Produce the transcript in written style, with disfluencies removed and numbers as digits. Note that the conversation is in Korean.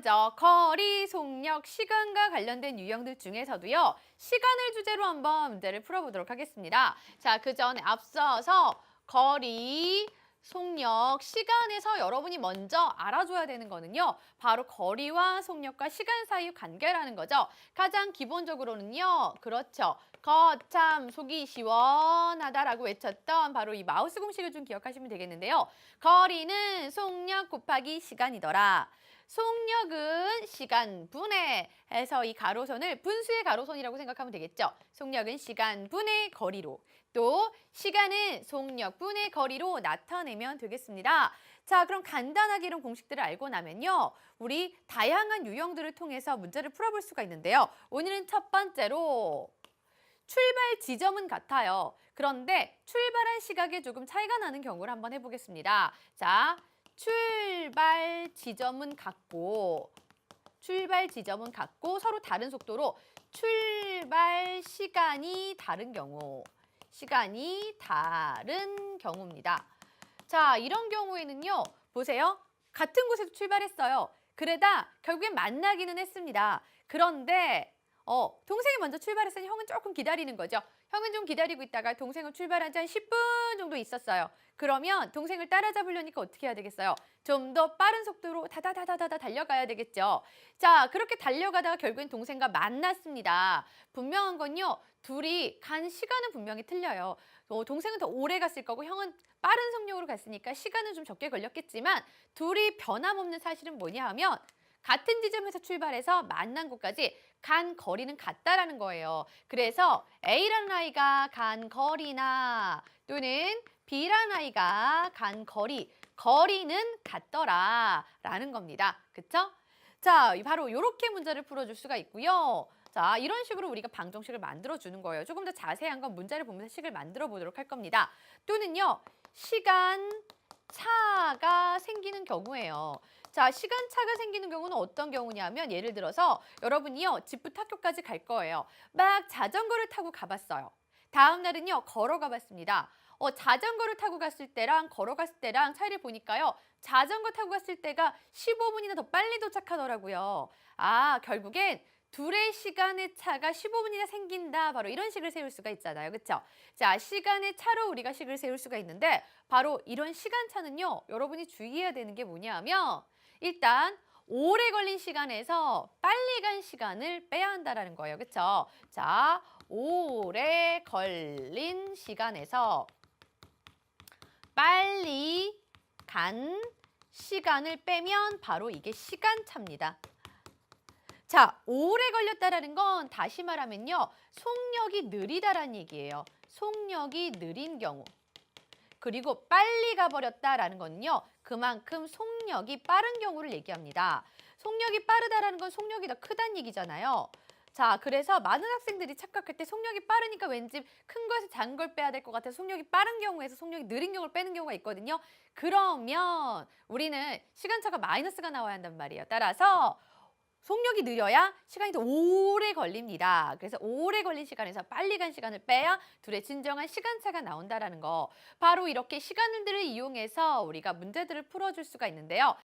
먼저 거리, 속력, 시간과 관련된 유형들 중에서도요. 시간을 주제로 한번 문제를 풀어보도록 하겠습니다. 자, 그 전에 앞서서 거리, 속력, 시간에서 여러분이 먼저 알아줘야 되는 거는요. 바로 거리와 속력과 시간 사이 관계라는 거죠. 가장 기본적으로는요. 그렇죠. 거참 속이 시원하다라고 외쳤던 바로 이 마우스 공식을 좀 기억하시면 되겠는데요. 거리는 속력 곱하기 시간이더라. 속력은 시간 분해 해서 이 가로선을 분수의 가로선이라고 생각하면 되겠죠. 속력은 시간 분의 거리로, 또 시간은 속력 분의 거리로 나타내면 되겠습니다. 자, 그럼 간단하게 이런 공식들을 알고 나면요. 우리 다양한 유형들을 통해서 문제를 풀어볼 수가 있는데요. 오늘은 첫 번째로 출발 지점은 같아요. 그런데 출발한 시각에 조금 차이가 나는 경우를 한번 해보겠습니다. 자, 출발 지점은 같고 서로 다른 속도로 출발 시간이 다른 경우입니다. 자, 이런 경우에는요. 보세요. 같은 곳에서 출발했어요. 그러다 결국엔 만나기는 했습니다. 그런데 동생이 먼저 출발했으니 형은 조금 기다리는 거죠. 형은 좀 기다리고 있다가 동생은 출발한 지 한 10분 정도 있었어요. 그러면 동생을 따라잡으려니까 어떻게 해야 되겠어요? 좀 더 빠른 속도로 다다다다다다 달려가야 되겠죠. 자, 그렇게 달려가다가 결국엔 동생과 만났습니다. 분명한 건요. 둘이 간 시간은 분명히 틀려요. 동생은 더 오래 갔을 거고 형은 빠른 속력으로 갔으니까 시간은 좀 적게 걸렸겠지만 둘이 변함없는 사실은 뭐냐 하면 같은 지점에서 출발해서 만난 곳까지 간 거리는 같다라는 거예요. 그래서 A라는 아이가 간 거리나 또는 B라는 아이가 간 거리는 같더라라는 겁니다. 그쵸? 자, 바로 이렇게 문제를 풀어줄 수가 있고요. 자, 이런 식으로 우리가 방정식을 만들어주는 거예요. 조금 더 자세한 건 문제를 보면서 식을 만들어 보도록 할 겁니다. 또는요, 시간 차가 생기는 경우예요. 자, 시간차가 생기는 경우는 어떤 경우냐면 예를 들어서 여러분이요. 집부터 학교까지 갈 거예요. 막 자전거를 타고 가봤어요. 다음 날은요. 걸어가 봤습니다. 자전거를 타고 갔을 때랑 걸어갔을 때랑 차이를 보니까요. 자전거 타고 갔을 때가 15분이나 더 빨리 도착하더라고요. 아, 결국엔 둘의 시간의 차가 15분이나 생긴다. 바로 이런 식을 세울 수가 있잖아요. 그렇죠? 자, 시간의 차로 우리가 식을 세울 수가 있는데 바로 이런 시간차는요. 여러분이 주의해야 되는 게 뭐냐 하면 일단 오래 걸린 시간에서 빨리 간 시간을 빼야 한다는 거예요. 그렇죠? 자, 오래 걸린 시간에서 빨리 간 시간을 빼면 바로 이게 시간차입니다. 자, 오래 걸렸다라는 건 다시 말하면요. 속력이 느리다라는 얘기예요. 속력이 느린 경우. 그리고 빨리 가버렸다라는 건요. 그만큼 속력이 빠른 경우를 얘기합니다. 속력이 빠르다라는 건 속력이 더 크다는 얘기잖아요. 자, 그래서 많은 학생들이 착각할 때 속력이 빠르니까 왠지 큰 거에서 작은 걸 빼야 될 것 같아서 속력이 빠른 경우에서 속력이 느린 경우를 빼는 경우가 있거든요. 그러면 우리는 시간차가 마이너스가 나와야 한단 말이에요. 따라서 속력이 느려야 시간이 더 오래 걸립니다. 그래서 오래 걸린 시간에서 빨리 간 시간을 빼야 둘의 진정한 시간차가 나온다는 거. 바로 이렇게 시간들을 이용해서 우리가 문제들을 풀어줄 수가 있는데요.